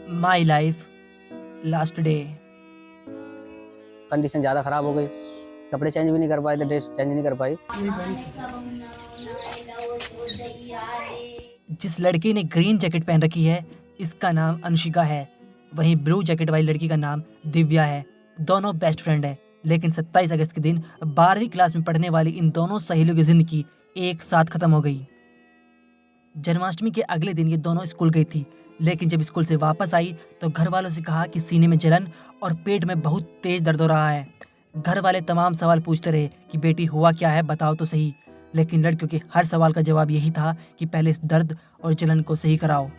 My life last day. Condition ज़्यादा ख़राब हो गई, कपड़े चेंज भी नहीं कर पाए थे, ड्रेस चेंज नहीं कर पाई। जिस लड़की ने ग्रीन जैकेट पहन रखी है इसका नाम अंशिका है, वहीं ब्लू जैकेट वाली लड़की का नाम दिव्या है। दोनों बेस्ट फ्रेंड है, लेकिन 27 अगस्त के दिन 12वीं क्लास में पढ़ने वाली इन दोनों सहेलियों की जिंदगी एक साथ खत्म हो गई। जन्माष्टमी के अगले दिन ये दोनों स्कूल गई थी, लेकिन जब स्कूल से वापस आई तो घर वालों से कहा कि सीने में जलन और पेट में बहुत तेज दर्द हो रहा है। घर वाले तमाम सवाल पूछते रहे कि बेटी हुआ क्या है, बताओ तो सही, लेकिन लड़कियों के हर सवाल का जवाब यही था कि पहले इस दर्द और जलन को सही कराओ।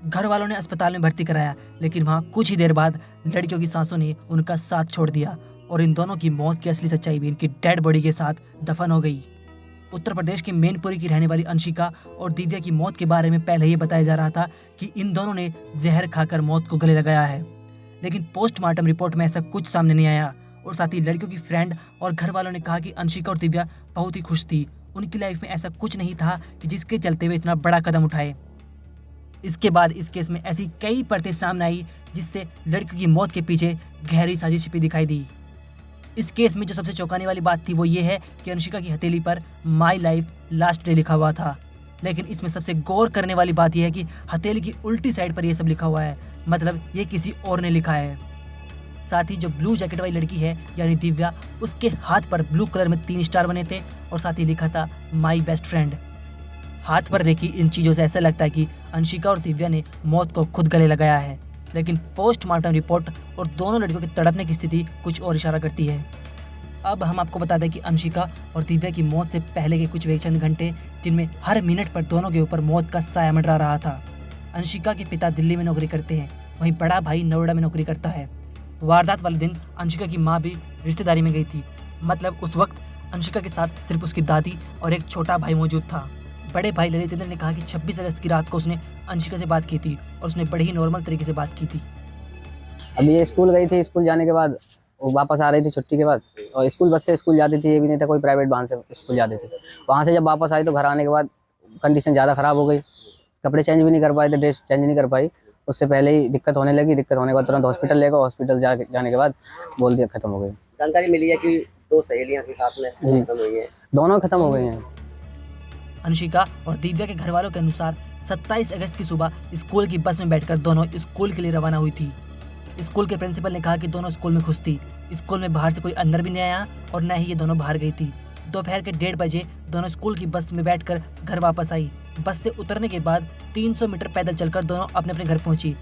घर वालों ने अस्पताल में भर्ती कराया, लेकिन वहाँ कुछ ही देर बाद लड़कियों की सांसों ने उनका साथ छोड़ दिया और इन दोनों की मौत की असली सच्चाई भी इनकी डेड बॉडी के साथ दफन हो गई। उत्तर प्रदेश के मैनपुरी की रहने वाली अंशिका और दिव्या की मौत के बारे में पहले ही बताया जा रहा था कि इन दोनों ने जहर खाकर मौत को गले लगाया है, लेकिन पोस्टमार्टम रिपोर्ट में ऐसा कुछ सामने नहीं आया। और साथ ही लड़कियों की फ्रेंड और घर वालों ने कहा कि अंशिका और दिव्या बहुत ही खुश थी, उनकी लाइफ में ऐसा कुछ नहीं था कि जिसके चलते वे इतना बड़ा कदम उठाए। इसके बाद इस केस में ऐसी कई परतें सामने आई जिससे लड़कियों की मौत के पीछे गहरी साजिश छिपी दिखाई दी। इस केस में जो सबसे चौंकाने वाली बात थी वो ये है कि अंशिका की हथेली पर माई लाइफ लास्ट डे लिखा हुआ था, लेकिन इसमें सबसे गौर करने वाली बात यह है कि हथेली की उल्टी साइड पर यह सब लिखा हुआ है, मतलब ये किसी और ने लिखा है। साथ ही जो ब्लू जैकेट वाली लड़की है यानी दिव्या, उसके हाथ पर ब्लू कलर में 3 स्टार बने थे और साथ ही लिखा था माई बेस्ट फ्रेंड। हाथ पर देखी इन चीज़ों से ऐसा लगता है कि अंशिका और दिव्या ने मौत को खुद गले लगाया है, लेकिन पोस्टमार्टम रिपोर्ट और दोनों लड़कियों के तड़पने की स्थिति कुछ और इशारा करती है। अब हम आपको बता दें कि अंशिका और दिव्या की मौत से पहले के कुछ चंद घंटे जिनमें हर मिनट पर दोनों के ऊपर मौत का साया मंडरा रहा था। अंशिका के पिता दिल्ली में नौकरी करते हैं, वहीं बड़ा भाई नोएडा में नौकरी करता है। वारदात वाले दिन अंशिका की माँ भी रिश्तेदारी में गई थी, मतलब उस वक्त अंशिका के साथ सिर्फ उसकी दादी और एक छोटा भाई मौजूद था। बड़े भाई ललितेंद्र ने कहा कि 26 अगस्त की रात को उसने अंशिका से बात की थी और उसने बड़े ही नॉर्मल तरीके से बात की थी। अब ये स्कूल गई थी, स्कूल जाने के बाद वो वापस आ रही थी छुट्टी के बाद, और स्कूल बस से स्कूल जाती थी, ये भी नहीं था कोई प्राइवेट वाहन से स्कूल जाती थी। वहाँ से जब वापस आई तो घर आने के बाद कंडीशन ज़्यादा ख़राब हो गई, कपड़े चेंज भी नहीं कर पाए थे, ड्रेस चेंज नहीं कर पाई। उससे पहले ही दिक्कत होने लगी, दिक्कत होने के बाद तुरंत हॉस्पिटल ले गए, हॉस्पिटल जाने के बाद बोल दिया खत्म हो गई। जानकारी मिली है कि 2 सहेलियां थी साथ में, खत्म हुई हैं। दोनों खत्म हो गई हैं। अंशिका और दिव्या के घर वालों के अनुसार 27 अगस्त की सुबह स्कूल की बस में बैठकर दोनों स्कूल के लिए रवाना हुई थी। स्कूल के प्रिंसिपल ने कहा कि दोनों स्कूल में खुश थी, स्कूल में बाहर से कोई अंदर भी नहीं आया और न ही ये दोनों बाहर गई थी। दोपहर के 1:30 बजे दोनों स्कूल की बस में बैठकर घर वापस आई। बस से उतरने के बाद 300 मीटर पैदल चलकर दोनों अपने अपने घर पहुंची।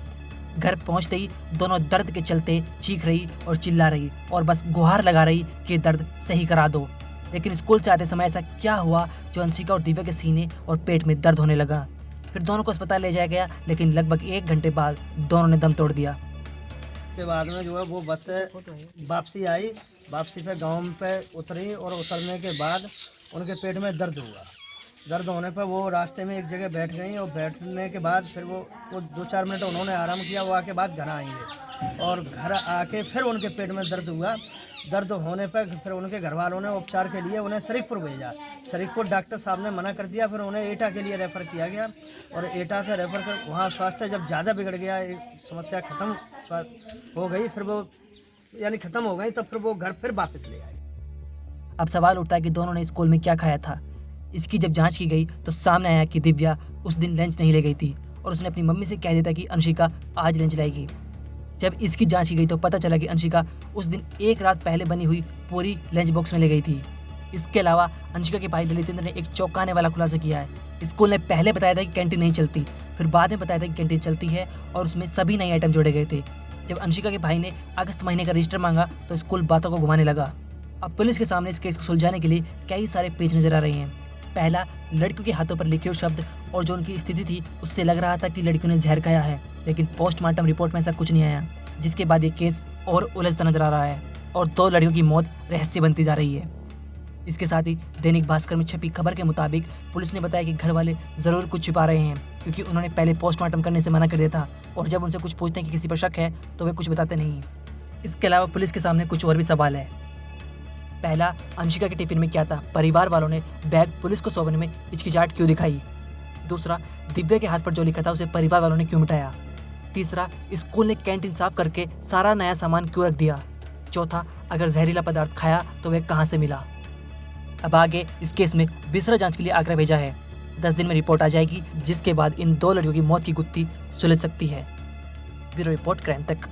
घर पहुंचते ही दोनों दर्द के चलते चीख रही और चिल्ला रही और बस गुहार लगा रही कि दर्द सही करा दो। लेकिन स्कूल से आते समय ऐसा क्या हुआ जो अंशिका और दिव्या के सीने और पेट में दर्द होने लगा। फिर दोनों को अस्पताल ले जाया गया, लेकिन लगभग 1 घंटे बाद दोनों ने दम तोड़ दिया। के बाद में जो है वो बस से वापसी आई, वापसी पे गांव पे उतरी और उतरने के बाद उनके पेट में दर्द हुआ। दर्द होने पर वो रास्ते में एक जगह बैठ गई और बैठने के बाद फिर वो 2-4 मिनट उन्होंने आराम किया। वो आके बाद घर आएंगे और घर आके फिर उनके पेट में दर्द हुआ। दर्द होने पर फिर उनके घर वालों ने उपचार के लिए उन्हें शरीफपुर भेजा। शरीफपुर डॉक्टर साहब ने मना कर दिया, फिर उन्हें एटा के लिए रेफ़र किया गया और एटा से रेफ़र कर वहाँ स्वास्थ्य जब ज़्यादा बिगड़ गया, समस्या ख़त्म हो गई, फिर वो यानी ख़त्म हो गई, तब फिर वो घर फिर वापस ले आए। अब सवाल उठता है कि दोनों ने स्कूल में क्या खाया था। इसकी जब जांच की गई तो सामने आया कि दिव्या उस दिन लंच नहीं ले गई थी और उसने अपनी मम्मी से कह दिया था कि अंशिका आज लंच लाएगी। जब इसकी जांच की गई तो पता चला कि अंशिका उस दिन एक रात पहले बनी हुई पूरी लंच बॉक्स में ले गई थी। इसके अलावा अंशिका के भाई ललितेंद्र ने एक चौंकाने वाला खुलासा किया है। स्कूल ने पहले बताया था कि कैंटीन नहीं चलती, फिर बाद में बताया था कि कैंटीन चलती है और उसमें सभी नए आइटम जोड़े गए थे। जब अंशिका के भाई ने अगस्त महीने का रजिस्टर मांगा तो स्कूल बातों को घुमाने लगा। अब पुलिस के सामने इस केस को सुलझाने के लिए कई सारे पेज नजर आ रहे हैं। पहला, लड़कियों के हाथों पर लिखे हुए शब्द और जो उनकी स्थिति थी उससे लग रहा था कि लड़कियों ने जहर खाया है, लेकिन पोस्टमार्टम रिपोर्ट में ऐसा कुछ नहीं आया, जिसके बाद ये केस और उलझता नजर आ रहा है और 2 लड़कियों की मौत रहस्य बनती जा रही है। इसके साथ ही दैनिक भास्कर में छपी खबर के मुताबिक पुलिस ने बताया कि घर वाले ज़रूर कुछ छिपा रहे हैं, क्योंकि उन्होंने पहले पोस्टमार्टम करने से मना कर दिया था और जब उनसे कुछ पूछते हैं कि किसी पर शक है तो वे कुछ बताते नहीं। इसके अलावा पुलिस के सामने कुछ और भी सवाल है। पहला, अंशिका के टिफिन में क्या था? परिवार वालों ने बैग पुलिस को सौंपने में हिचकिचाहट क्यों दिखाई? दूसरा, दिव्या के हाथ पर जो लिखा था उसे परिवार वालों ने क्यों मिटाया? तीसरा, स्कूल ने कैंटीन साफ करके सारा नया सामान क्यों रख दिया। चौथा, अगर जहरीला पदार्थ खाया तो वह कहाँ से मिला। अब आगे इस केस में विसरा जांच के लिए आगरा भेजा है। 10 दिन में रिपोर्ट आ जाएगी, जिसके बाद इन 2 लड़कियों की मौत की गुत्थी सुलझ सकती है। ब्यूरो रिपोर्ट, क्राइम तक।